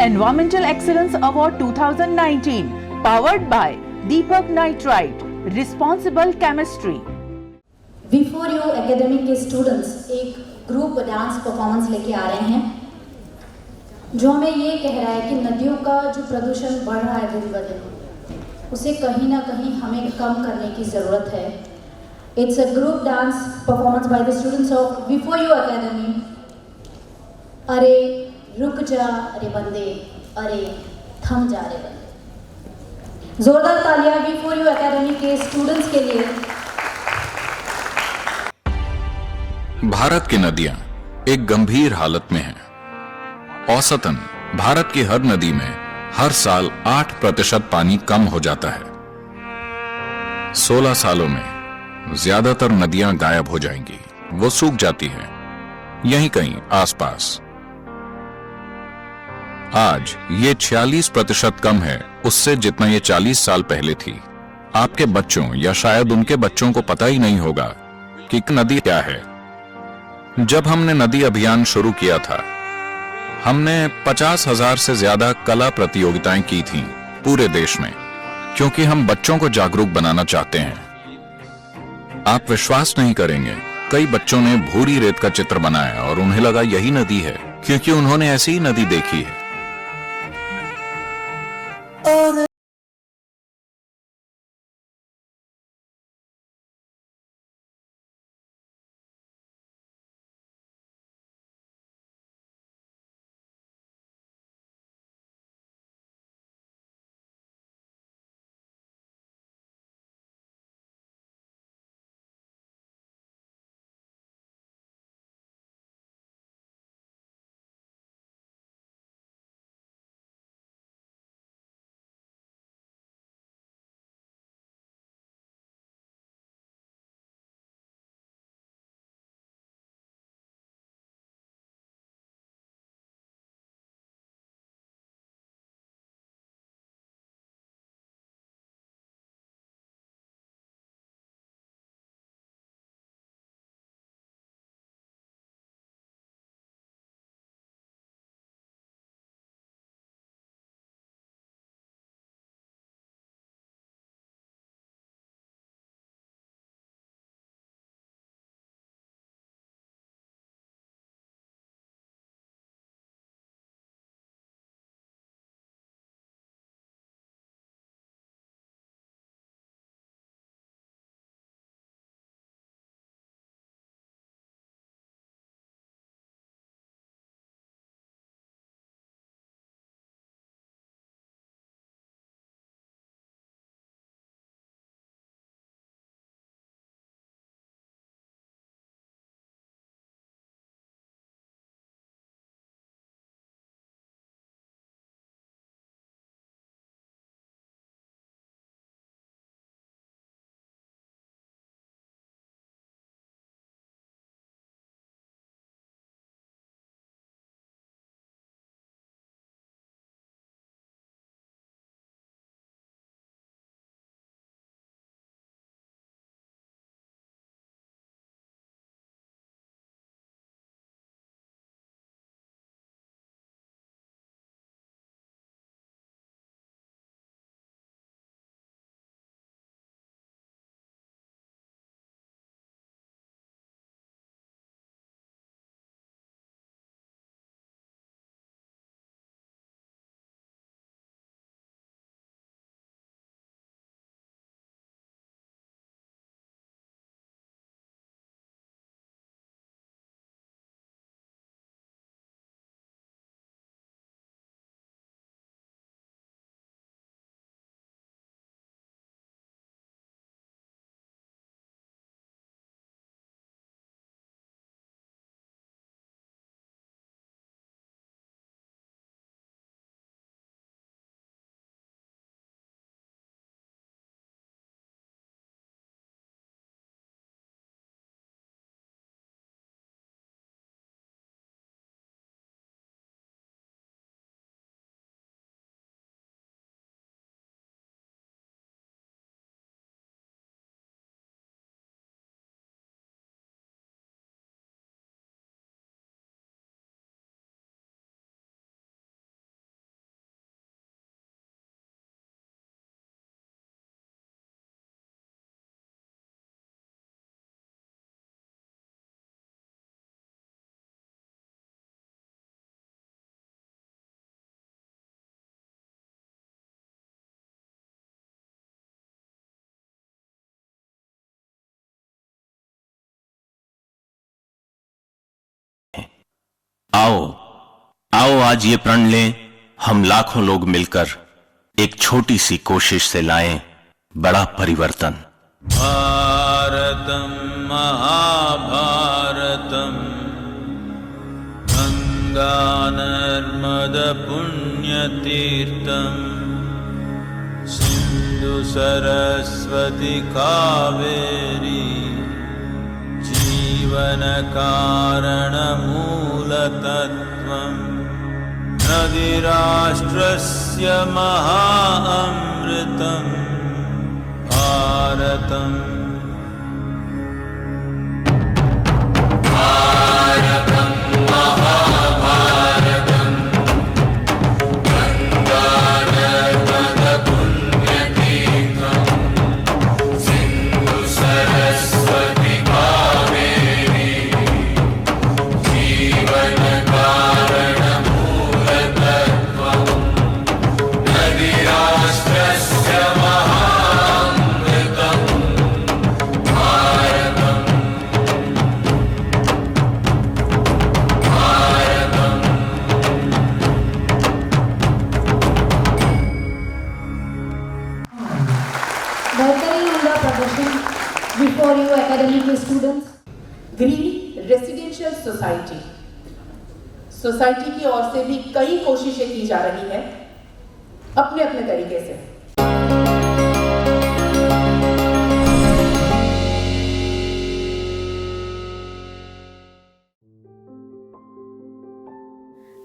Environmental Excellence Award 2019, powered by Deepak Nitrite, Responsible Chemistry. Before you academy के students एक group dance performance लेके आ रहे हैं जो हमें ये कह रहा है कि नदियों का जो प्रदूषण बढ़ रहा है दिन ब दिन, उसे कहीं ना कहीं हमें कम करने की ज़रूरत है. It's a group dance performance by the students of before you academy. अरे रुक जा अरे बंदे, अरे थम जा रे बंदे. जोरदार तालियां बिफोर यू एकेडमी के स्टूडेंट्स के लिए. भारत की नदियां एक गंभीर हालत में हैं. औसतन भारत की हर नदी में हर साल 8% पानी कम हो जाता है. 16 सालों में ज्यादातर नदियां गायब हो जाएंगी, वो सूख जाती हैं, यहीं कहीं आसपास. आज ये 46% कम है उससे जितना ये 40 साल पहले थी. आपके बच्चों या शायद उनके बच्चों को पता ही नहीं होगा कि नदी क्या है. जब हमने नदी अभियान शुरू किया था, हमने 50,000 से ज्यादा कला प्रतियोगिताएं की थीं पूरे देश में, क्योंकि हम बच्चों को जागरूक बनाना चाहते हैं. आप विश्वास नहीं करेंगे, कई बच्चों ने भूरी रेत का चित्र बनाया और उन्हें लगा यही नदी है, क्योंकि उन्होंने ऐसी ही नदी देखी है. आओ आओ आज ये प्रण लें, हम लाखों लोग मिलकर एक छोटी सी कोशिश से लाएं बड़ा परिवर्तन। भारतं महाभारतं गंगा नर्मद पुण्यतीर्थं सिंधु सरस्वती कावेरी जीवन कारण मूलतत्त्वम् नदीराष्ट्रस्य महाअमृतम् भारतम्। बेहतरीन उनका प्रदर्शन बिफोर यू एकेडमी के स्टूडेंट्स। ग्रीन रेसिडेंशियल सोसाइटी की ओर से भी कई कोशिशें की जा रही है अपने अपने तरीके से।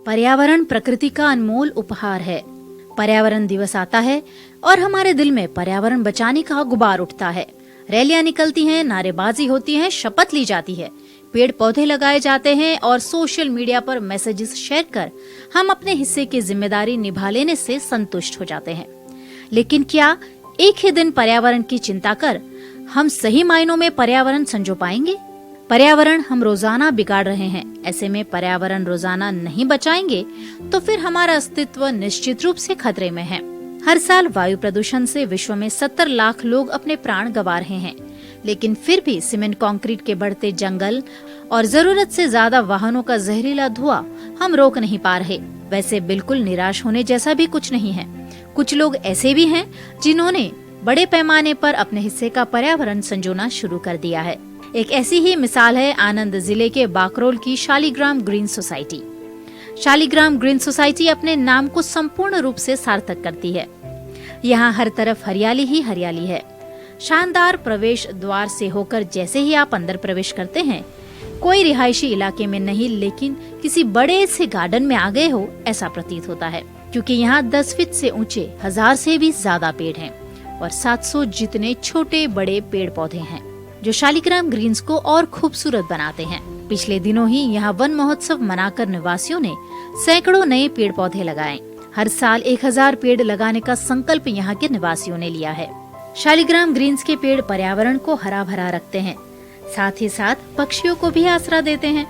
पर्यावरण प्रकृति का अनमोल उपहार है। पर्यावरण दिवस आता है और हमारे दिल में पर्यावरण बचाने का गुबार उठता है। रैलियां निकलती हैं, नारेबाजी होती है, शपथ ली जाती है, पेड़ पौधे लगाए जाते हैं और सोशल मीडिया पर मैसेजेस शेयर कर हम अपने हिस्से की जिम्मेदारी निभा लेने से संतुष्ट हो जाते हैं। लेकिन क्या एक ही दिन पर्यावरण की चिंता कर हम सही मायनों में पर्यावरण संजो पाएंगे? पर्यावरण हम रोजाना बिगाड़ रहे हैं। ऐसे में पर्यावरण रोजाना नहीं बचाएंगे तो फिर हमारा अस्तित्व निश्चित रूप से खतरे में है। हर साल वायु प्रदूषण से विश्व में 70 लाख लोग अपने प्राण गंवा रहे हैं, लेकिन फिर भी सीमेंट कंक्रीट के बढ़ते जंगल और जरूरत से ज्यादा वाहनों का जहरीला धुआं हम रोक नहीं पा रहे। वैसे बिल्कुल निराश होने जैसा भी कुछ नहीं है। कुछ लोग ऐसे भी हैं जिन्होंने बड़े पैमाने पर अपने हिस्से का पर्यावरण संजोना शुरू कर दिया है। एक ऐसी ही मिसाल है आनंद जिले के बाकरोल की Shaligram green society. Shaligram green society अपने नाम को संपूर्ण रूप से सार्थक करती है। यहाँ हर तरफ हरियाली ही हरियाली है। शानदार प्रवेश द्वार से होकर जैसे ही आप अंदर प्रवेश करते हैं, कोई रिहायशी इलाके में नहीं लेकिन किसी बड़े से गार्डन में आ गए हो ऐसा प्रतीत होता है, क्योंकि यहाँ 10 फीट से ऊंचे 1000 से भी ज्यादा पेड़ हैं और 700 जितने छोटे बड़े पेड़ पौधे हैं जो शालिग्राम ग्रीन्स को और खूबसूरत बनाते हैं। पिछले दिनों ही यहाँ वन महोत्सव मनाकर निवासियों ने सैकड़ों नए पेड़ पौधे लगाए। हर साल 1000 पेड़ लगाने का संकल्प यहाँ के निवासियों ने लिया है। शालिग्राम ग्रीन्स के पेड़ पर्यावरण को हरा भरा रखते हैं, साथ ही साथ पक्षियों को भी आसरा देते हैं।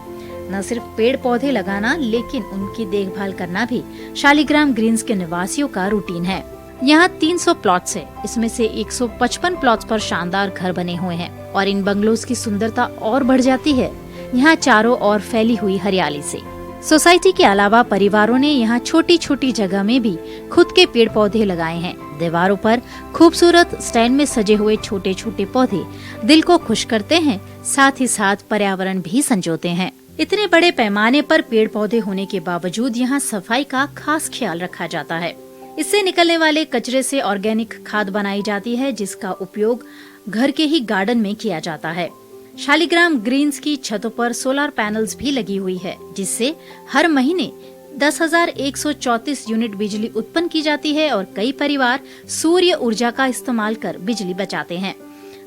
न सिर्फ पेड़ पौधे लगाना लेकिन उनकी देखभाल करना भी शालिग्राम ग्रीन्स के निवासियों का रूटीन है। यहाँ 300 प्लॉट्स है, इसमें से 155 प्लॉट्स पर शानदार घर बने हुए हैं और इन बंगलोज की सुंदरता और बढ़ जाती है यहाँ चारों ओर फैली हुई हरियाली से। सोसाइटी के अलावा परिवारों ने यहाँ छोटी छोटी जगह में भी खुद के पेड़ पौधे लगाए हैं। दीवारों पर खूबसूरत स्टैंड में सजे हुए छोटे छोटे पौधे दिल को खुश करते हैं, साथ ही साथ पर्यावरण भी संजोते हैं। इतने बड़े पैमाने पर पेड़ पौधे होने के बावजूद यहाँ सफाई का खास ख्याल रखा जाता है। इससे निकलने वाले कचरे से ऑर्गेनिक खाद बनाई जाती है, जिसका उपयोग घर के ही गार्डन में किया जाता है। शालिग्राम ग्रीन्स की छतों पर सोलर पैनल्स भी लगी हुई है, जिससे हर महीने 10,134 यूनिट बिजली उत्पन्न की जाती है और कई परिवार सूर्य ऊर्जा का इस्तेमाल कर बिजली बचाते हैं।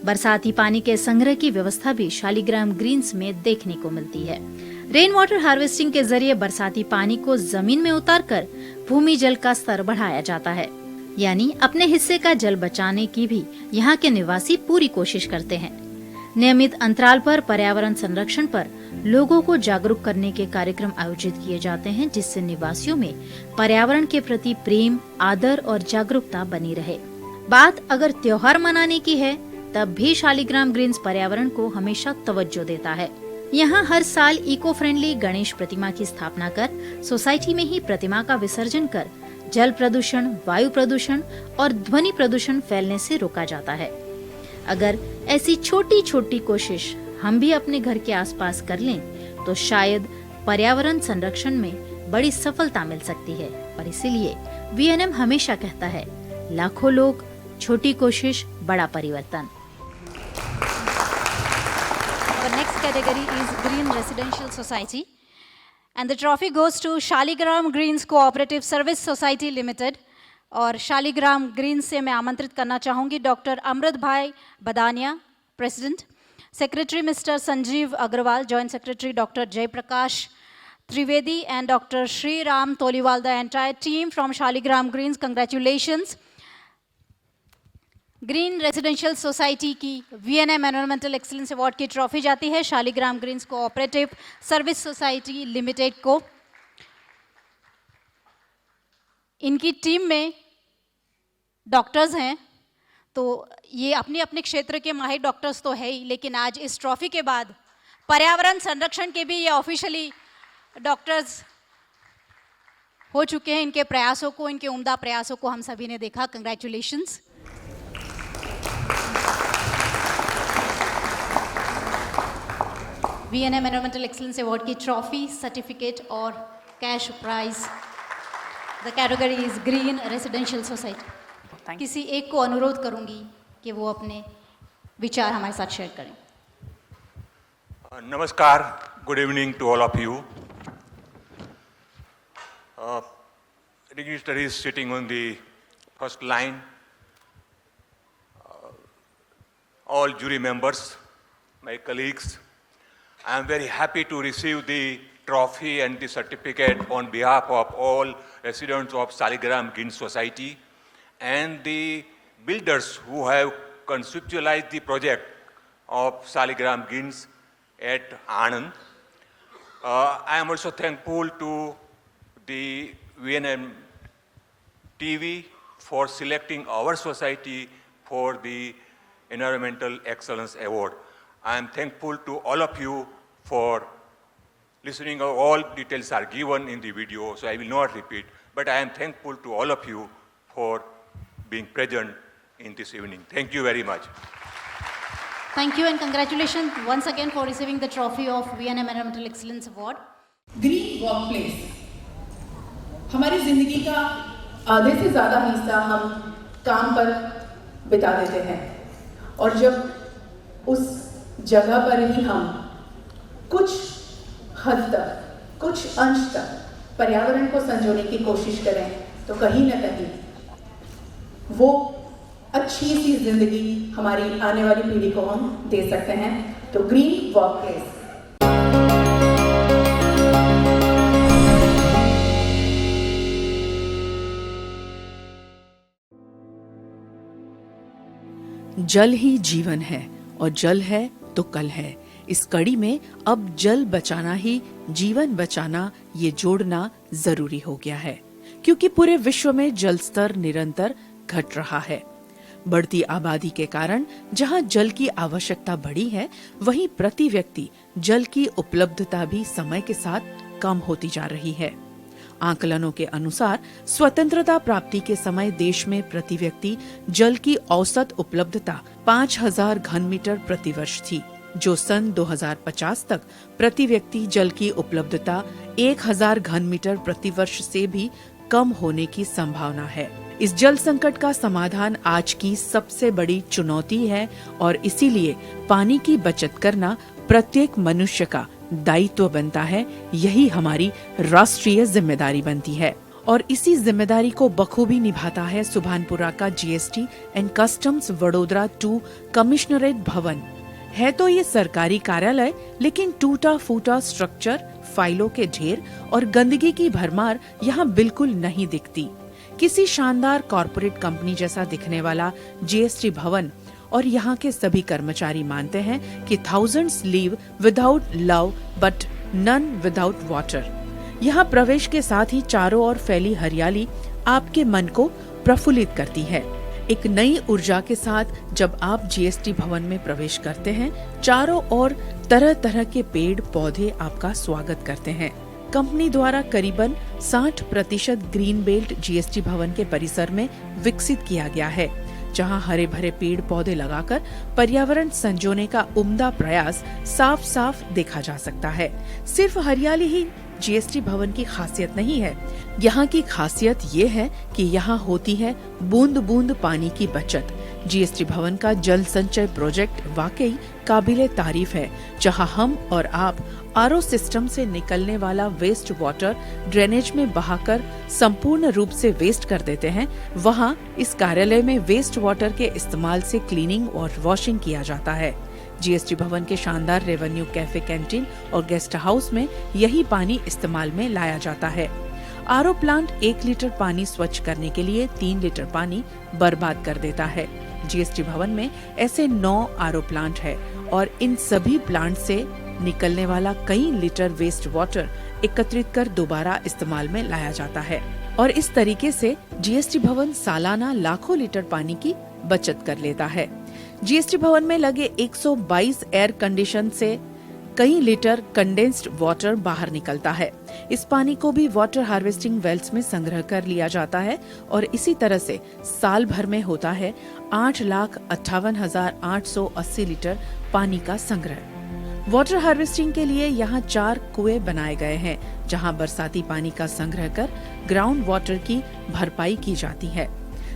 बरसाती पानी के संग्रह की व्यवस्था भी शालिग्राम ग्रीन्स में देखने को मिलती है। रेन वाटर हार्वेस्टिंग के जरिए बरसाती पानी को जमीन में उतारकर भूमि जल का स्तर बढ़ाया जाता है, यानी अपने हिस्से का जल बचाने की भी यहाँ के निवासी पूरी कोशिश करते हैं। नियमित अंतराल पर पर्यावरण संरक्षण पर लोगों को जागरूक करने के कार्यक्रम आयोजित किए जाते हैं, जिससे निवासियों में पर्यावरण के प्रति प्रेम, आदर और जागरूकता बनी रहे। बात अगर त्योहार मनाने की है, तब भी शालिग्राम ग्रीन्स पर्यावरण को हमेशा तवज्जो देता है। यहाँ हर साल इको फ्रेंडली गणेश प्रतिमा की स्थापना कर सोसाइटी में ही प्रतिमा का विसर्जन कर जल प्रदूषण, वायु प्रदूषण और ध्वनि प्रदूषण फैलने से रोका जाता है। अगर ऐसी छोटी छोटी कोशिश हम भी अपने घर के आसपास कर लें तो शायद पर्यावरण संरक्षण में बड़ी सफलता मिल सकती है। पर इसीलिए वीएनएम हमेशा कहता है, लाखों लोग, छोटी कोशिश, बड़ा परिवर्तन। Our next category is Green Residential Society, and the trophy goes to Shaligram Greens Cooperative Service Society Limited. और शालिग्राम ग्रीन्स से मैं आमंत्रित करना चाहूँगी doctor Amrit Bhai Badaniya, president, secretary mister Sanjeev Agarwal, joint secretary doctor Jayprakash Trivedi, and Dr. Sri Ram Toliwal, the entire team from Shaligram Greens. Congratulations. Green residential society की VNM environmental excellence award की trophy जाती है Shaligram Greens Cooperative Service Society Limited को। इनकी team में doctors हैं, तो ये अपने अपने क्षेत्र के माहिर डॉक्टर्स तो है ही, लेकिन आज इस ट्रॉफी के बाद पर्यावरण संरक्षण के भी ये ऑफिशियली डॉक्टर्स हो चुके हैं। इनके प्रयासों को, इनके उम्दा प्रयासों को हम सभी ने देखा। Congratulations. VNM environmental excellence award की ट्रॉफी, सर्टिफिकेट और cash prize. The category is green residential society. किसी एक को अनुरोध करूंगी कि वो अपने विचार हमारे साथ शेयर करें। नमस्कार, good evening to all of you. Register is sitting on the first line. All jury members, my colleagues, I am very happy to receive the trophy and the certificate on behalf of all residents of Shaligram Greens Society and the builders who have conceptualized the project of Shaligram Greens at Anand. I am also thankful to the VNM TV for selecting our society for the Environmental Excellence Award. I am thankful to all of you for listening. All details are given in the video, so I will not repeat. But I am thankful to all of you for being present in this evening. Thank you very much. Thank you and congratulations once again for receiving the trophy of VNM Environmental Excellence Award. Green workplace हमारी जिंदगी का आधे से ज़्यादा हिस्सा हम काम पर बिता देते हैं, और जब उस जगह पर ही हम कुछ हद तक, कुछ अंश तक पर्यावरण को संजोने की कोशिश करें तो कहीं ना कहीं वो अच्छी सी जिंदगी हमारी आने वाली पीढ़ी को हम दे सकते हैं। तो ग्रीन वर्कप्लेस। जल ही जीवन है और जल है तो कल है। इस कड़ी में अब जल बचाना ही जीवन बचाना, ये जोड़ना जरूरी हो गया है, क्योंकि पूरे विश्व में जल स्तर निरंतर घट रहा है। बढ़ती आबादी के कारण जहां जल की आवश्यकता बढ़ी है, वहीं प्रति व्यक्ति जल की उपलब्धता भी समय के साथ कम होती जा रही है। आकलनों के अनुसार स्वतंत्रता प्राप्ति के समय देश में प्रति व्यक्ति जल की औसत उपलब्धता 5000 घन मीटर प्रति वर्ष थी, जो सन 2050 तक प्रति व्यक्ति जल की उपलब्धता 1000 घन मीटर प्रति वर्ष से भी कम होने की संभावना है। इस जल संकट का समाधान आज की सबसे बड़ी चुनौती है और इसीलिए पानी की बचत करना प्रत्येक मनुष्य का दायित्व बनता है। यही हमारी राष्ट्रीय जिम्मेदारी बनती है और इसी जिम्मेदारी को बखूबी निभाता है सुभानपुरा का GST and customs Vadodara 2 commissionerate भवन। है तो ये सरकारी कार्यालय, लेकिन टूटा फूटा स्ट्रक्चर, फाइलों के ढेर और गंदगी की भरमार यहाँ बिल्कुल नहीं दिखती। किसी शानदार कॉर्पोरेट कंपनी जैसा दिखने वाला जीएसटी भवन और यहाँ के सभी कर्मचारी मानते हैं कि thousands live without love but none without water। यहाँ प्रवेश के साथ ही चारों ओर फैली हरियाली आपके मन को प्रफुल्लित करती है। एक नई ऊर्जा के साथ जब आप जीएसटी भवन में प्रवेश करते हैं, चारों ओर तरह तरह के पेड़ पौधे आपका स्वागत करते हैं। कंपनी द्वारा करीबन 60% ग्रीन बेल्ट जीएसटी भवन के परिसर में विकसित किया गया है, जहां हरे भरे पेड़ पौधे लगाकर पर्यावरण संजोने का उम्दा प्रयास साफ साफ देखा जा सकता है। सिर्फ हरियाली ही जीएसटी भवन की खासियत नहीं है, यहाँ की खासियत ये है कि यहाँ होती है बूंद बूंद पानी की बचत। जीएसटी भवन का जल संचय प्रोजेक्ट वाकई काबिले तारीफ है, जहाँ हम और आप आरओ सिस्टम से निकलने वाला वेस्ट वाटर ड्रेनेज में बहाकर संपूर्ण रूप से वेस्ट कर देते हैं, वहाँ इस कार्यालय में वेस्ट वाटर के इस्तेमाल से क्लीनिंग और वॉशिंग किया जाता है। जीएसटी भवन के शानदार रेवेन्यू कैफे कैंटीन और गेस्ट हाउस में यही पानी इस्तेमाल में लाया जाता है। आरओ प्लांट 1 लीटर पानी स्वच्छ करने के लिए 3 लीटर पानी बर्बाद कर देता है। जीएसटी भवन में ऐसे 9 आरओ प्लांट है और इन सभी प्लांट से निकलने वाला कई लीटर वेस्ट वाटर एकत्रित कर दोबारा इस्तेमाल में लाया जाता है और इस तरीके से जीएसटी भवन सालाना लाखों लीटर पानी की बचत कर लेता है। जीएसटी भवन में लगे 122 एयर कंडीशन से कई लीटर कंडेंस्ड वाटर बाहर निकलता है। इस पानी को भी वाटर हार्वेस्टिंग वेल्स में संग्रह कर लिया जाता है और इसी तरह से साल भर में होता है 8,58,880 लीटर पानी का संग्रह। वाटर हार्वेस्टिंग के लिए यहाँ 4 कुएं बनाए गए हैं, जहाँ बरसाती पानी का संग्रह कर ग्राउंड वाटर की भरपाई की जाती है।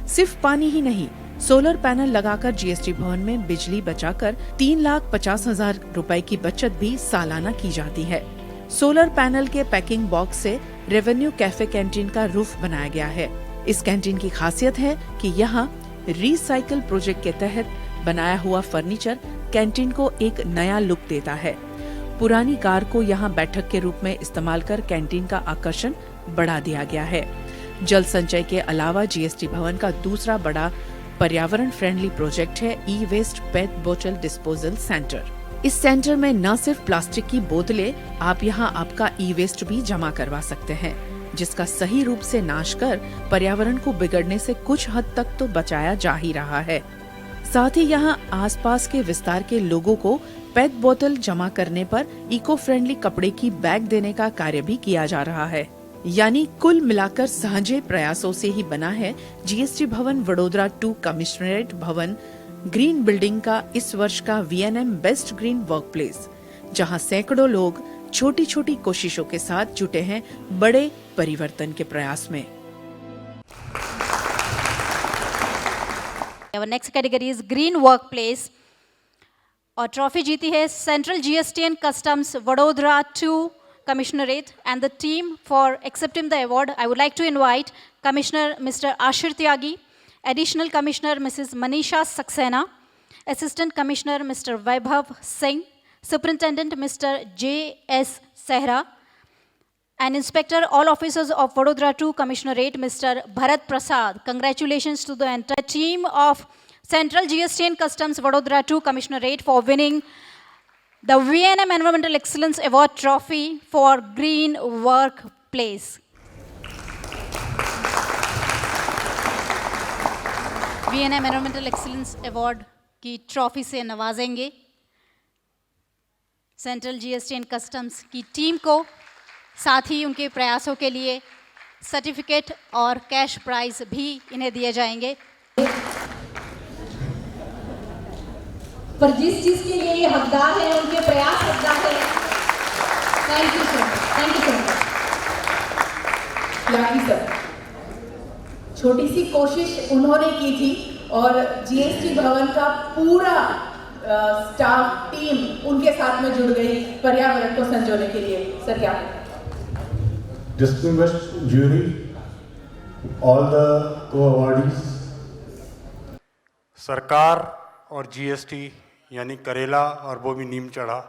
सिर्फ पानी ही नहीं, सोलर पैनल लगाकर जीएसटी भवन में बिजली बचाकर 3,50,000 रुपए की बचत भी सालाना की जाती है। सोलर पैनल के पैकिंग बॉक्स से रेवेन्यू कैफे कैंटीन का रूफ बनाया गया है। इस कैंटीन की खासियत है कि यहाँ रिसाइकल प्रोजेक्ट के तहत बनाया हुआ फर्नीचर कैंटीन को एक नया लुक देता है। पुरानी कार को यहाँ बैठक के रूप में इस्तेमाल कर कैंटीन का आकर्षण बढ़ा दिया गया है। जल संचय के अलावा जीएसटी भवन का दूसरा बड़ा पर्यावरण फ्रेंडली प्रोजेक्ट है ई वेस्ट पेट बोतल डिस्पोजल सेंटर। इस सेंटर में न सिर्फ प्लास्टिक की बोतलें, आप यहाँ आपका ई वेस्ट भी जमा करवा सकते हैं, जिसका सही रूप से नाश कर पर्यावरण को बिगड़ने से कुछ हद तक तो बचाया जा ही रहा है। साथ ही यहाँ आसपास के विस्तार के लोगों को पेट बोतल जमा करने पर इको फ्रेंडली कपड़े की बैग देने का कार्य भी किया जा रहा है। यानी कुल मिलाकर साझे प्रयासों से ही बना है जीएसटी भवन वडोदरा 2 कमिश्नरेट भवन ग्रीन बिल्डिंग का इस वर्ष का VNM best green work place, जहाँ सैकड़ों लोग छोटी छोटी कोशिशों के साथ जुटे हैं बड़े परिवर्तन के प्रयास में। Our next category is Green Workplace और ट्रॉफी जीती है central GST and Customs Vadodara 2 Commissionerate, and the team for accepting the award, I would like to invite Commissioner Mr. Ashir Tyagi, Additional Commissioner Mrs. Manisha Saxena, Assistant Commissioner Mr. Vaibhav Singh, Superintendent Mr. J.S. Sehra, and Inspector all officers of Vadodara 2 Commissionerate Mr. Bharat Prasad. Congratulations to the entire team of Central GST and Customs Vadodara 2 Commissionerate for winning the VNM Environmental Excellence Award Trophy for Green Workplace. VNM Environmental Excellence Award की trophy से नवाजेंगे central GST and customs की team को, साथ ही उनके प्रयासों के लिए certificate और कैश प्राइज भी इन्हें दिए जाएंगे। पर जिस चीज के लिए ये हकदार है, उनके प्रयास हकदार है। Thank you sir, thank you sir. यानी सर, छोटी सी कोशिश उन्होंने की थी और जीएसटी भवन का पूरा स्टाफ टीम उनके साथ में जुड़ गई पर्यावरण को संजोने के लिए। सर क्या? Distinguished jury, all the co-awardees, सरकार और जीएसटी यानी करेला और वो भी नीम चढ़ा,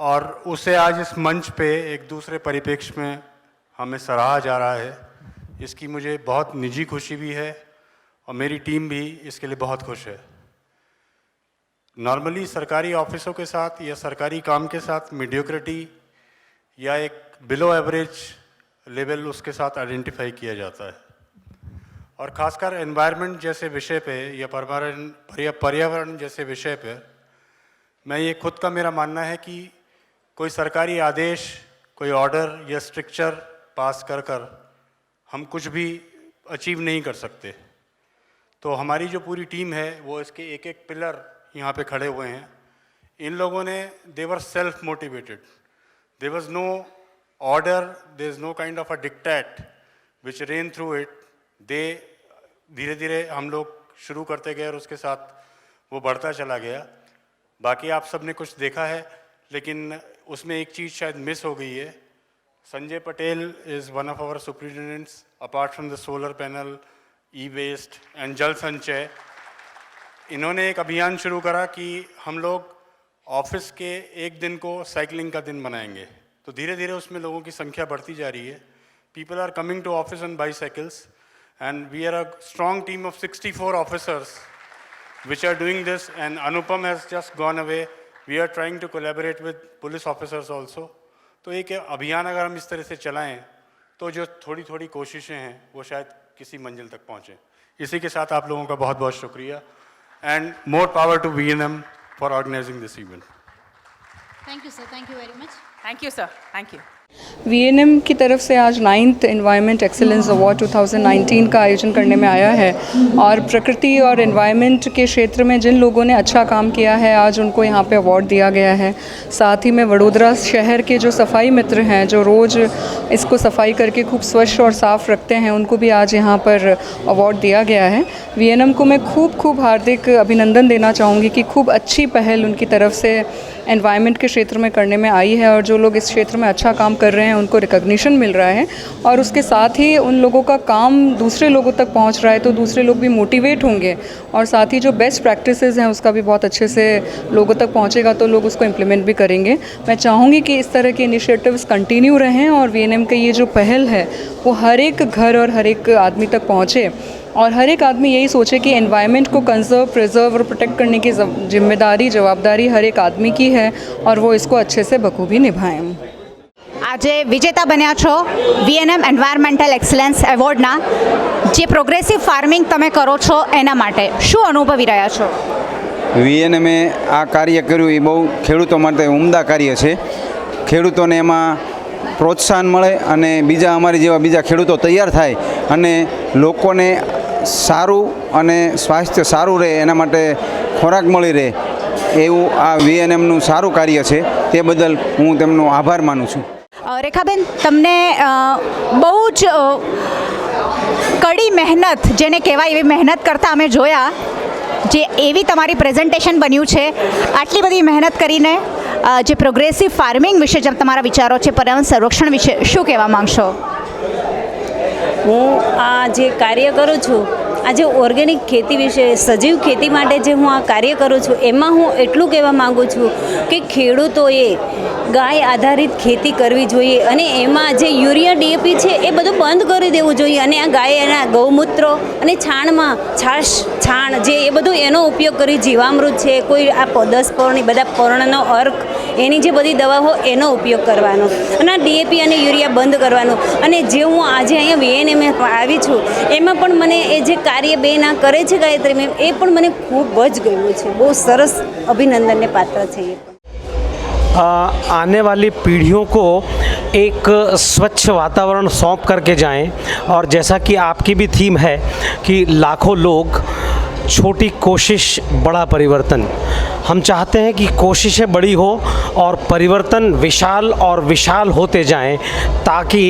और उसे आज इस मंच पे एक दूसरे परिप्रेक्ष्य में हमें सराहा जा रहा है। इसकी मुझे बहुत निजी खुशी भी है और मेरी टीम भी इसके लिए बहुत खुश है। नॉर्मली सरकारी ऑफिसों के साथ या सरकारी काम के साथ मीडियोक्रिटी या एक बिलो एवरेज लेवल उसके साथ आइडेंटिफाई किया जाता है, और ख़ासकर एनवायरनमेंट जैसे विषय पे या पर्यावरण जैसे विषय पे मैं ये खुद का मेरा मानना है कि कोई सरकारी आदेश, कोई ऑर्डर या स्ट्रिक्चर पास कर कर हम कुछ भी अचीव नहीं कर सकते। तो हमारी जो पूरी टीम है वो इसके एक एक पिलर यहाँ पे खड़े हुए हैं। इन लोगों ने they were self motivated, there was no order, there is no kind of a dictate which ran through it. They धीरे धीरे हम लोग शुरू करते गए और उसके साथ वो बढ़ता चला गया। बाकी आप सब ने कुछ देखा है, लेकिन उसमें एक चीज़ शायद मिस हो गई है। Sanjay Patel is one of our superintendents apart from the solar panel, e waste and जल संचय। इन्होंने एक अभियान शुरू करा कि हम लोग ऑफिस के एक दिन को साइकिलिंग का दिन बनाएंगे। तो धीरे धीरे उसमें लोगों की संख्या बढ़ती जा रही है। People are coming to office on bicycles and we are a strong team of 64 officers which are doing this, and Anupam has just gone away. We are trying to collaborate with police officers also. तो एक अभियान अगर हम इस तरह से चलाएं तो जो थोड़ी थोड़ी कोशिशें हैं वो शायद किसी मंजिल तक पहुँचें। इसी के साथ आप लोगों का बहुत बहुत शुक्रिया and more power to VNM for organising this event. Thank you sir, thank you very much. Thank you sir, thank you. VNM की तरफ से आज 9th एनवायरनमेंट एक्सीलेंस अवार्ड 2019 का आयोजन करने में आया है और प्रकृति और एनवायरनमेंट के क्षेत्र में जिन लोगों ने अच्छा काम किया है आज उनको यहाँ पे अवार्ड दिया गया है। साथ ही में वडोदरा शहर के जो सफाई मित्र हैं जो रोज़ इसको सफाई करके खूब स्वच्छ और साफ़ रखते हैं उनको भी आज यहाँ पर अवार्ड दिया गया है। VNM को मैं खूब हार्दिक अभिनंदन देना चाहूँगी कि खूब अच्छी पहल उनकी तरफ से एनवायरनमेंट के क्षेत्र में करने में आई है और जो लोग इस क्षेत्र में अच्छा काम कर रहे हैं उनको रिकॉग्निशन मिल रहा है और उसके साथ ही उन लोगों का काम दूसरे लोगों तक पहुंच रहा है तो दूसरे लोग भी मोटिवेट होंगे और साथ ही जो बेस्ट प्रैक्टिसेस हैं उसका भी बहुत अच्छे से लोगों तक पहुंचेगा तो लोग उसको इम्प्लीमेंट भी करेंगे। मैं चाहूँगी कि इस तरह के इनिशिएटिव्स कंटिन्यू रहें और VNM का ये जो पहल है वो हर एक घर और हर एक आदमी तक पहुँचे और हर एक आदमी यही सोचे कि एनवायरनमेंट को कंजर्व, प्रिजर्व और प्रोटेक्ट करने की जिम्मेदारी, जवाबदारी हर एक आदमी की है और वो इसको अच्छे से बखूबी निभाएं। આજે વિજેતા બન્યા છો VNM એન્વાયરમેન્ટલ એક્સલન્સ એવોર્ડના, જે પ્રોગ્રેસિવ ફાર્મિંગ તમે કરો છો એના માટે શું અનુભવી રહ્યા છો? VNMએ આ કાર્ય કર્યું એ બહુ ખેડૂતો માટે ઉમદા કાર્ય છે। ખેડૂતોને એમાં પ્રોત્સાહન મળે અને બીજા અમારી જેવા બીજા ખેડૂતો તૈયાર થાય અને લોકોને સારું અને સ્વાસ્થ્ય સારું રહે એના માટે ખોરાક મળી રહે એવું આ VNMનું સારું કાર્ય છે। તે બદલ હું તેમનો આભાર માનું છું। રેખાબેન, તમને બહુ જ કડી મહેનત જેને કહેવાય એવી મહેનત કરતાં અમે જોયા, જે એવી તમારી પ્રેઝન્ટેશન બન્યું છે। આટલી બધી મહેનત કરીને જે પ્રોગ્રેસિવ ફાર્મિંગ વિશે જે તમારા વિચારો છે, પર્યાવરણ સંરક્ષણ વિશે શું કહેવા માંગશો? હું આ જે કાર્ય કરું છું, આ જે ઓર્ગેનિક ખેતી વિશે, સજીવ ખેતી માટે જે હું આ કાર્ય કરું છું એમાં હું એટલું કહેવા માગું છું કે ખેડૂતોએ ગાય આધારિત ખેતી કરવી જોઈએ અને એમાં જે યુરિયા DAP છે એ બધું બંધ કરી દેવું જોઈએ અને આ ગાય એના ગૌમૂત્ર અને છાણમાં છાણ જે એ બધું એનો ઉપયોગ કરી, જીવામૃત છે, કોઈ આ 10 પર્ણ બધા પર્ણનો અર્ક એની જે બધી દવાઓ એનો ઉપયોગ કરવાનો અને આ DAP અને યુરિયા બંધ કરવાનું અને જે હું આજે અહીંયા VNM આવી છું એમાં પણ મને એ જે કાર્ય બેન આ કરે છે ગાયત્રી મેમ એ પણ મને ખૂબ જ ગમ્યું છે। બહુ સરસ અભિનંદનને પાત્ર છે। आने वाली पीढ़ियों को एक स्वच्छ वातावरण सौंप करके जाएं और जैसा कि आपकी भी थीम है कि लाखों लोग, छोटी कोशिश बड़ा परिवर्तन। हम चाहते हैं कि कोशिशें बड़ी हो और परिवर्तन विशाल और विशाल होते जाएं ताकि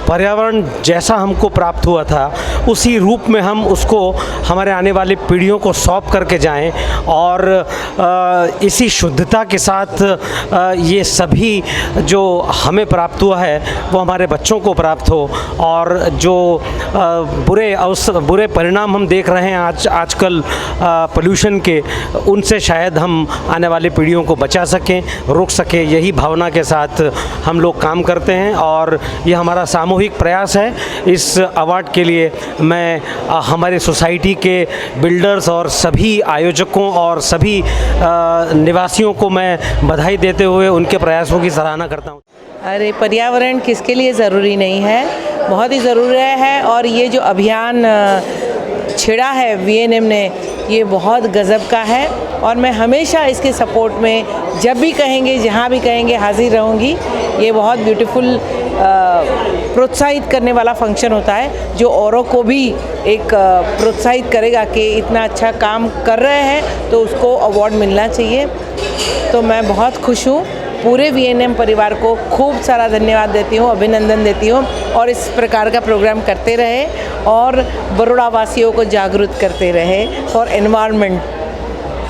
पर्यावरण जैसा हमको प्राप्त हुआ था उसी रूप में हम उसको हमारे आने वाली पीढ़ियों को सौंप करके जाएं और इसी शुद्धता के साथ ये सभी जो हमें प्राप्त हुआ है वो हमारे बच्चों को प्राप्त हो और जो बुरे परिणाम हम देख रहे हैं आजकल पोल्यूशन के, उनसे शायद हम आने वाली पीढ़ियों को बचा सकें, रोक सकें। यही भावना के साथ हम लोग काम करते हैं और ये हमारा सामूहिक प्रयास है। इस अवार्ड के लिए मैं हमारे सोसाइटी के बिल्डर्स और सभी आयोजकों और सभी निवासियों को मैं बधाई देते हुए उनके प्रयासों की सराहना करता हूँ। अरे पर्यावरण किसके लिए ज़रूरी नहीं है, बहुत ही ज़रूरी है और ये जो अभियान छेड़ा है VNM ने ये बहुत गज़ब का है और मैं हमेशा इसके सपोर्ट में जब भी कहेंगे, जहाँ भी कहेंगे हाजिर रहूँगी। ये बहुत ब्यूटीफुल प्रोत्साहित करने वाला फंक्शन होता है जो औरों को भी एक प्रोत्साहित करेगा कि इतना अच्छा काम कर रहे हैं तो उसको अवार्ड मिलना चाहिए। तो मैं बहुत खुश हूँ, पूरे VNM परिवार को खूब सारा धन्यवाद देती हूँ, अभिनंदन देती हूँ और इस प्रकार का प्रोग्राम करते रहे और बड़ौदा वासियों को जागरूक करते रहे फॉर एनवायरनमेंट।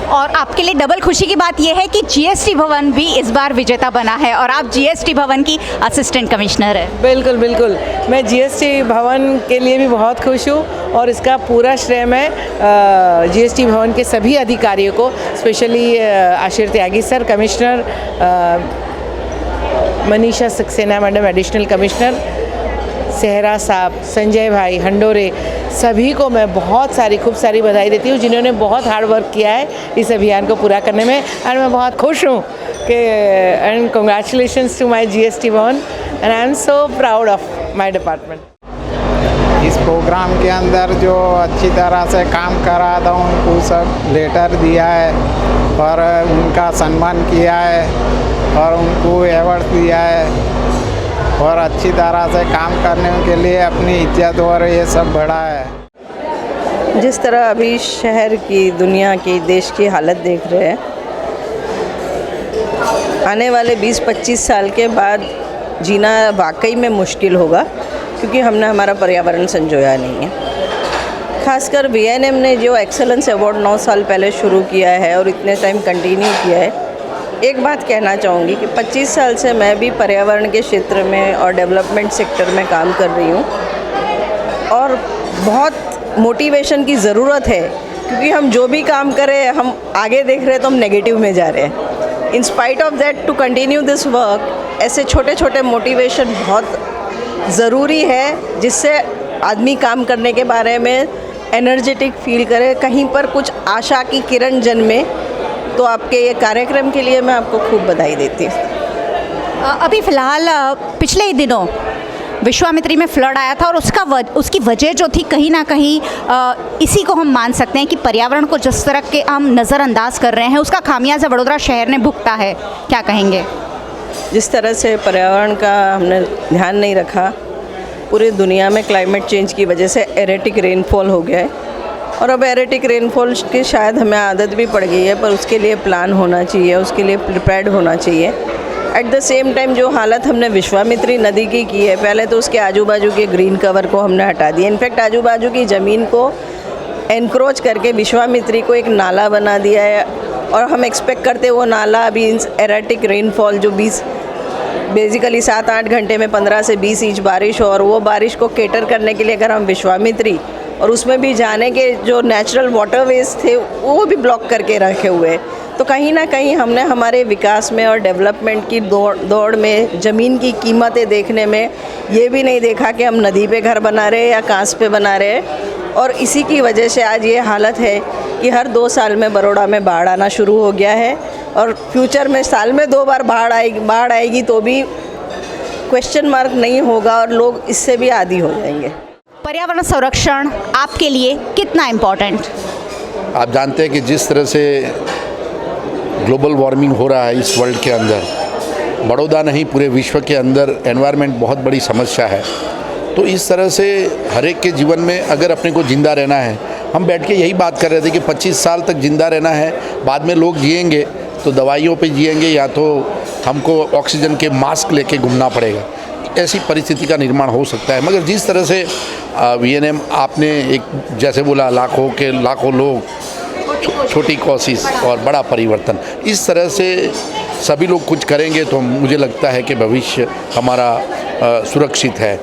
और आपके लिए डबल खुशी की बात यह है कि GST भवन भी इस बार विजेता बना है और आप GST भवन की असिस्टेंट कमिश्नर है। बिल्कुल बिल्कुल, मैं GST भवन के लिए भी बहुत खुश हूँ और इसका पूरा श्रेय मैं GST भवन के सभी अधिकारियों को, specially Ashish Tyagi sir commissioner, Manisha Saxena madam additional commissioner, Sehra साहब, संजय भाई हंडोरे, सभी को मैं बहुत सारी खूब सारी बधाई देती हूँ जिन्होंने बहुत हार्ड वर्क किया है इस अभियान को पूरा करने में। और मैं बहुत खुश हूँ कि and congratulations to my GST Bhavan and I am so proud of my department. इस प्रोग्राम के अंदर जो अच्छी तरह से काम करा था उनको सब लेटर दिया है और उनका सम्मान किया है और उनको अवार्ड दिया है और अच्छी तरह से काम करने के लिए अपनी इज्जत और ये सब बढ़ा है। जिस तरह अभी शहर की, दुनिया की, देश की हालत देख रहे हैं, आने वाले 20-25 साल के बाद जीना वाकई में मुश्किल होगा क्योंकि हमने हमारा पर्यावरण संजोया नहीं है। खासकर VNM ने जो एक्सेलेंस अवार्ड 9 साल पहले शुरू किया है और इतने टाइम कंटिन्यू किया है, एक बात कहना चाहूँगी कि 25 साल से मैं भी पर्यावरण के क्षेत्र में और डेवलपमेंट सेक्टर में काम कर रही हूँ और बहुत मोटिवेशन की ज़रूरत है क्योंकि हम जो भी काम करें, हम आगे देख रहे हैं तो हम नेगेटिव में जा रहे हैं। In spite of that to continue this work, ऐसे छोटे छोटे मोटिवेशन बहुत ज़रूरी है जिससे आदमी काम करने के बारे में एनर्जेटिक फील करे, कहीं पर कुछ आशा की किरण जन्मे। तो आपके ये कार्यक्रम के लिए मैं आपको खूब बधाई देती हूँ। अभी फ़िलहाल पिछले ही दिनों विश्वामित्री में फ्लड आया था और उसकी वजह जो थी कहीं ना कहीं इसी को हम मान सकते हैं कि पर्यावरण को जिस तरह के हम नज़रअंदाज कर रहे हैं उसका खामियाजा वडोदरा शहर ने भुगता है, क्या कहेंगे? जिस तरह से पर्यावरण का हमने ध्यान नहीं रखा, पूरी दुनिया में क्लाइमेट चेंज की वजह से एरेटिक रेनफॉल हो गया है और अब एरेटिक रेनफॉल की शायद हमें आदत भी पड़ गई है, पर उसके लिए प्लान होना चाहिए, उसके लिए प्रिपेयर्ड होना चाहिए। एट द सेम टाइम जो हालत हमने विश्वामित्री नदी की है, पहले तो उसके आजू बाजू के ग्रीन कवर को हमने हटा दिया, इनफैक्ट आजू बाजू की ज़मीन को एनक्रोच करके विश्वामित्री को एक नाला बना दिया है और हम एक्सपेक्ट करते वो नाला अभी एरेटिक रेनफॉल जो बेसिकली 7-8 घंटे में 15 से 20 इंच बारिश हो और वो बारिश को केटर करने के लिए अगर हम विश्वामित्री और उसमें भी जाने के जो नेचुरल वाटरवेज थे वो भी ब्लॉक करके रखे हुए, तो कहीं ना कहीं हमने हमारे विकास में और डेवलपमेंट की दौड़ में ज़मीन की कीमतें देखने में ये भी नहीं देखा कि हम नदी पे घर बना रहे हैं या कांस पे बना रहे हैं। और इसी की वजह से आज ये हालत है कि हर 2 साल में बड़ौदा में बाढ़ आना शुरू हो गया है और फ्यूचर में साल में 2 बार बाढ़ आएगी तो भी क्वेश्चन मार्क नहीं होगा और लोग इससे भी आदी हो जाएंगे। पर्यावरण संरक्षण आपके लिए कितना इम्पोर्टेंट? आप जानते हैं कि जिस तरह से ग्लोबल वार्मिंग हो रहा है इस वर्ल्ड के अंदर, बड़ौदा नहीं पूरे विश्व के अंदर एनवायरनमेंट बहुत बड़ी समस्या है। तो इस तरह से हर एक के जीवन में अगर अपने को ज़िंदा रहना है, हम बैठ के यही बात कर रहे थे कि 25 साल तक ज़िंदा रहना है, बाद में लोग जिएंगे तो दवाइयों पे जिएंगे या तो हमको ऑक्सीजन के मास्क लेके घूमना पड़ेगा, ऐसी परिस्थिति का निर्माण हो सकता है। मगर जिस तरह से VNM आपने एक जैसे बोला लाखों लोग, छोटी कोशिश और बड़ा परिवर्तन, इस तरह से सभी लोग कुछ करेंगे तो मुझे लगता है कि भविष्य हमारा सुरक्षित है।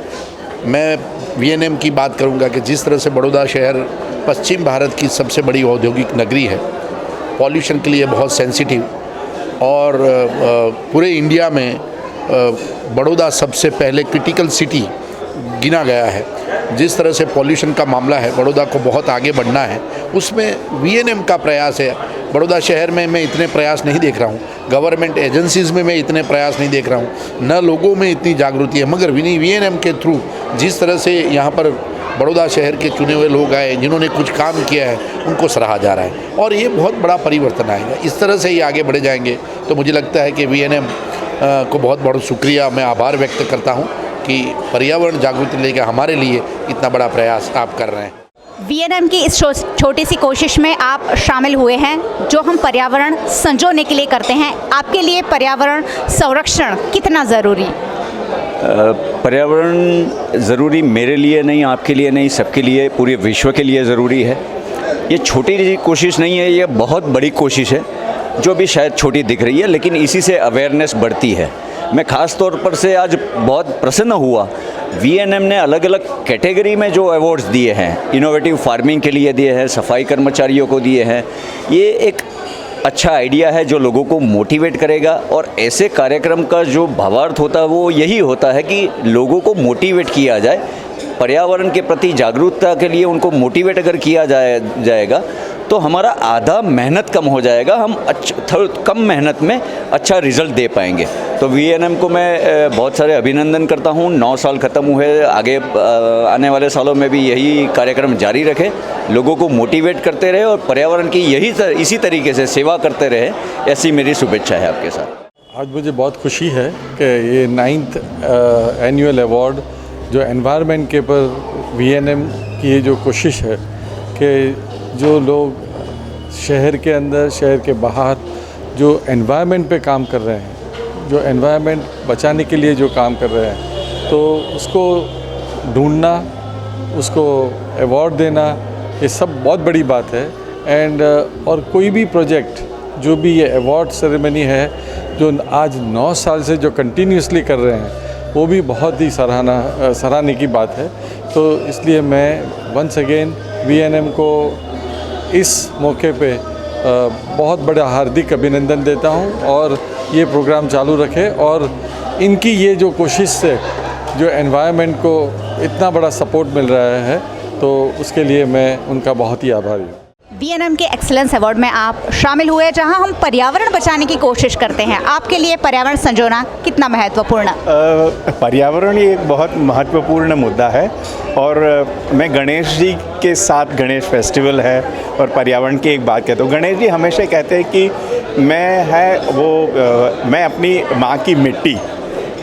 मैं VNM की बात करूंगा कि जिस तरह से बड़ौदा शहर पश्चिम भारत की सबसे बड़ी औद्योगिक नगरी है, पॉल्यूशन के लिए बहुत सेंसिटिव और पूरे इंडिया में बड़ौदा सबसे पहले क्रिटिकल सिटी गिना गया है। जिस तरह से पॉल्यूशन का मामला है, बड़ौदा को बहुत आगे बढ़ना है, उसमें VNM का प्रयास है। बड़ौदा शहर में मैं इतने प्रयास नहीं देख रहा हूँ, गवर्नमेंट एजेंसीज़ में मैं इतने प्रयास नहीं देख रहा हूँ, न लोगों में इतनी जागृति है, मगर VNM के थ्रू जिस तरह से यहाँ पर बड़ौदा शहर के चुने हुए लोग आए जिन्होंने कुछ काम किया है, उनको सराहा जा रहा है और ये बहुत बड़ा परिवर्तन आएगा। इस तरह से ही आगे बढ़े जाएंगे तो मुझे लगता है कि VNM को बहुत बहुत शुक्रिया, मैं आभार व्यक्त करता हूँ कि पर्यावरण जागृति लेकर हमारे लिए इतना बड़ा प्रयास आप कर रहे हैं। VNM की इस छोटी सी कोशिश में आप शामिल हुए हैं जो हम पर्यावरण संजोने के लिए करते हैं। आपके लिए पर्यावरण संरक्षण कितना ज़रूरी? पर्यावरण ज़रूरी मेरे लिए नहीं, आपके लिए नहीं, सबके लिए, पूरे विश्व के लिए ज़रूरी है। ये छोटी सी कोशिश नहीं है, ये बहुत बड़ी कोशिश है जो अभी शायद छोटी दिख रही है, लेकिन इसी से अवेयरनेस बढ़ती है। मैं ख़ास तौर पर से आज बहुत प्रसन्न हुआ, VNM ने अलग अलग कैटेगरी में जो अवार्ड्स दिए हैं, इनोवेटिव फार्मिंग के लिए दिए हैं, सफाई कर्मचारियों को दिए हैं। ये एक अच्छा आइडिया है जो लोगों को मोटिवेट करेगा और ऐसे कार्यक्रम का जो भावार्थ होता है वो यही होता है कि लोगों को मोटिवेट किया जाए, पर्यावरण के प्रति जागरूकता के लिए उनको मोटिवेट अगर किया जाएगा तो हमारा आधा मेहनत कम हो जाएगा, हम कम मेहनत में अच्छा रिजल्ट दे पाएंगे। तो VNM को मैं बहुत सारे अभिनंदन करता हूँ। 9 साल ख़त्म हुए, आगे आने वाले सालों में भी यही कार्यक्रम जारी रखे, लोगों को मोटिवेट करते रहे और पर्यावरण की इसी तरीके से सेवा करते रहे, ऐसी मेरी शुभेच्छा है आपके साथ। आज मुझे बहुत खुशी है कि ये 9th एनुअल अवार्ड जो एनवायरनमेंट के पर VNM की ये जो कोशिश है कि जो लोग शहर के अंदर, शहर के बाहर जो एनवायरनमेंट पे काम कर रहे हैं, जो एनवायरनमेंट बचाने के लिए जो काम कर रहे हैं, तो उसको ढूंढना, उसको अवार्ड देना, ये सब बहुत बड़ी बात है। एंड और कोई भी प्रोजेक्ट, जो भी ये अवार्ड सेरेमनी है जो आज 9 साल से जो कंटिन्यूसली कर रहे हैं, वो भी बहुत ही सराहने की बात है। तो इसलिए मैं वंस अगेन VNM को इस मौके पे बहुत बड़ा हार्दिक अभिनंदन देता हूँ और ये प्रोग्राम चालू रखे और इनकी ये जो कोशिश से जो एनवायरनमेंट को इतना बड़ा सपोर्ट मिल रहा है, तो उसके लिए मैं उनका बहुत ही आभारी हूँ। VNM के एक्सीलेंस अवार्ड में आप शामिल हुए जहां हम पर्यावरण बचाने की कोशिश करते हैं। आपके लिए पर्यावरण संजोना कितना महत्वपूर्ण? पर्यावरण ये एक बहुत महत्वपूर्ण मुद्दा है और मैं गणेश जी के साथ, गणेश फेस्टिवल है और पर्यावरण की एक बात कहता हूँ। गणेश जी हमेशा कहते हैं कि मैं अपनी माँ की मिट्टी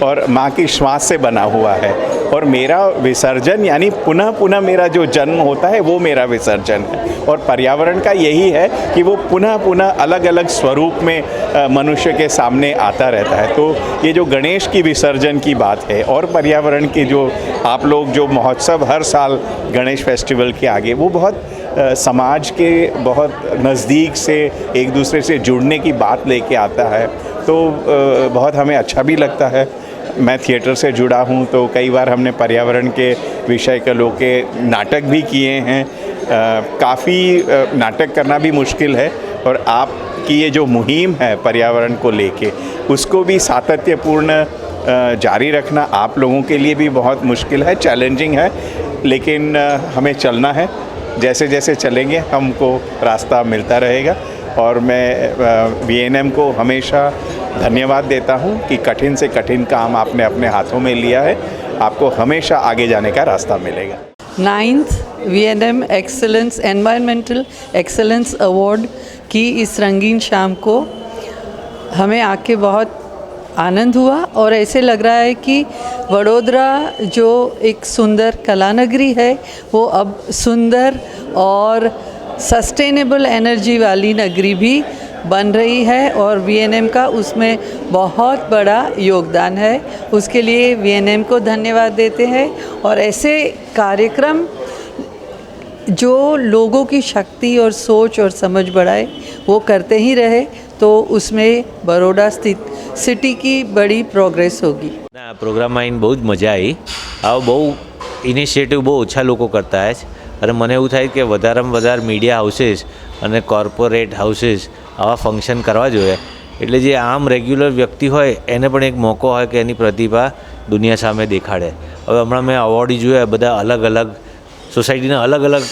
और माँ की श्वास से बना हुआ है और मेरा विसर्जन यानी पुनः मेरा जो जन्म होता है वो मेरा विसर्जन है। और पर्यावरण का यही है कि वो पुनः अलग अलग स्वरूप में मनुष्य के सामने आता रहता है। तो ये जो गणेश की विसर्जन की बात है और पर्यावरण के जो आप लोग जो महोत्सव हर साल गणेश फेस्टिवल के आगे, वो बहुत समाज के बहुत नज़दीक से एक दूसरे से जुड़ने की बात लेके आता है। तो बहुत हमें अच्छा भी लगता है। मैं थिएटर से जुड़ा हूँ तो कई बार हमने पर्यावरण के विषय के लोग के नाटक भी किए हैं। काफ़ी नाटक करना भी मुश्किल है और आपकी ये जो मुहिम है पर्यावरण को लेके, उसको भी सातत्यपूर्ण जारी रखना आप लोगों के लिए भी बहुत मुश्किल है, चैलेंजिंग है, लेकिन हमें चलना है। जैसे जैसे चलेंगे हमको रास्ता मिलता रहेगा और मैं VNM को हमेशा धन्यवाद देता हूं कि कठिन से कठिन काम आपने अपने हाथों में लिया है, आपको हमेशा आगे जाने का रास्ता मिलेगा। 9th VNM excellence environmental excellence award की इस रंगीन शाम को हमें आके बहुत आनंद हुआ और ऐसे लग रहा है कि वडोदरा जो एक सुंदर कला नगरी है वो अब सुंदर और सस्टेनेबल एनर्जी वाली नगरी भी बन रही है और VNM का उसमें बहुत बड़ा योगदान है। उसके लिए VNM को धन्यवाद देते हैं और ऐसे कार्यक्रम जो लोगों की शक्ति और सोच और समझ बढ़ाए वो करते ही रहे तो उसमें बड़ौदा स्थित सिटी की बड़ी प्रोग्रेस होगी। प्रोग्राम में बहुत मजा आई। आ बहुत इनिशिएटिव बहुत ओछा लोग करता है और મને એવું થાય કે વધારેમાં વધારે મીડિયા હાઉસીસ અને કોર્પોરેટ હાઉસીસ આવા ફંક્શન કરવા જોઈએ, એટલે જે આમ રેગ્યુલર વ્યક્તિ હોય એને પણ એક મોકો હોય કે એની પ્રતિભા દુનિયા સામે દેખાડે। હવે હમણાં મેં અવોર્ડી જોયા, બધા અલગ અલગ સોસાયટીના અલગ અલગ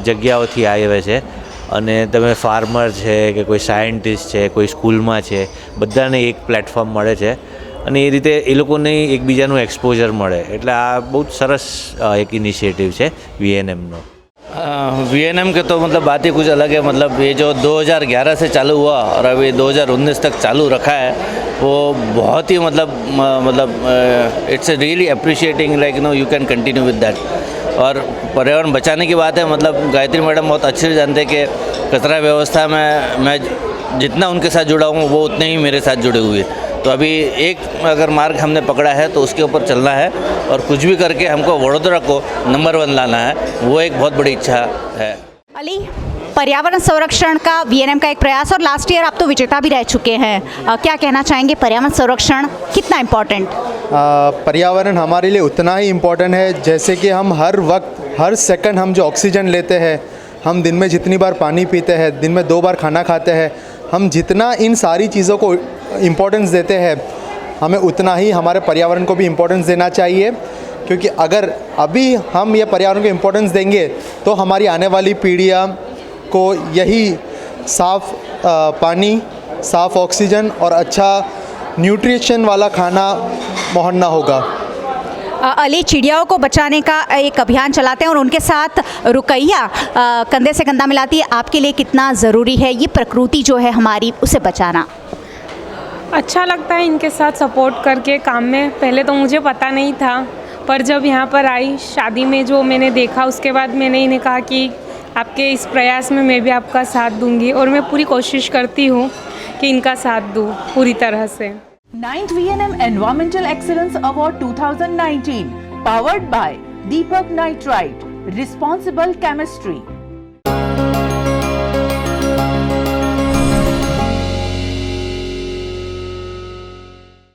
જગ્યાઓથી આવ્યા છે અને તમે ફાર્મર છે કે કોઈ સાયન્ટિસ્ટ છે, કોઈ સ્કૂલમાં છે, બધાને એક પ્લેટફોર્મ મળે છે અને એ રીતે એ લોકોને એકબીજાનું એક્સપોઝર મળે, એટલે આ બહુ જ સરસ એક ઇનિશિયેટિવ છે VNMનો। VNM के तो मतलब बात ही कुछ अलग है। मतलब ये जो 2011 से चालू हुआ और अभी 2019 तक चालू रखा है, वो बहुत ही मतलब it's really appreciating, like you can continue with that. और पर्यावरण बचाने की बात है, मतलब गायत्री मैडम बहुत अच्छे से जानते हैं कि कचरा व्यवस्था में मैं जितना उनके साथ जुड़ा हूँ वो उतने ही मेरे साथ जुड़े हुए। तो अभी एक अगर मार्ग हमने पकड़ा है तो उसके ऊपर चलना है और कुछ भी करके हमको वडोदरा को नंबर 1 लाना है, वो एक बहुत बड़ी इच्छा है। अली, पर्यावरण संरक्षण का VNM का एक प्रयास, और लास्ट ईयर आप तो विजेता भी रह चुके हैं, क्या कहना चाहेंगे? पर्यावरण संरक्षण कितना इम्पोर्टेंट? पर्यावरण हमारे लिए उतना ही इम्पोर्टेंट है जैसे कि हम हर वक्त हर सेकंड हम जो ऑक्सीजन लेते हैं, हम दिन में जितनी बार पानी पीते हैं, दिन में 2 बार खाना खाते हैं, हम जितना इन सारी चीज़ों को इम्पोर्टेंस देते हैं, हमें उतना ही हमारे पर्यावरण को भी इम्पोर्टेंस देना चाहिए। क्योंकि अगर अभी हम ये पर्यावरण को इम्पोर्टेंस देंगे तो हमारी आने वाली पीढ़ियाँ को यही साफ़ पानी, साफ़ ऑक्सीजन और अच्छा न्यूट्रिशन वाला खाना मुहैया होगा। अली, चिड़ियाओं को बचाने का एक अभियान चलाते हैं और उनके साथ रुकैया कंधे से कंधा मिलाती है, आपके लिए कितना ज़रूरी है ये प्रकृति जो है हमारी, उसे बचाना? अच्छा लगता है इनके साथ सपोर्ट करके काम में। पहले तो मुझे पता नहीं था, पर जब यहाँ पर आई शादी में जो मैंने देखा, उसके बाद मैंने इन्हें कहा कि आपके इस प्रयास में मैं भी आपका साथ दूंगी, और मैं पूरी कोशिश करती हूँ कि इनका साथ दूँ पूरी तरह से। 9th VNM Environmental Excellence Award 2019 powered by Deepak Nitrite, Responsible Chemistry।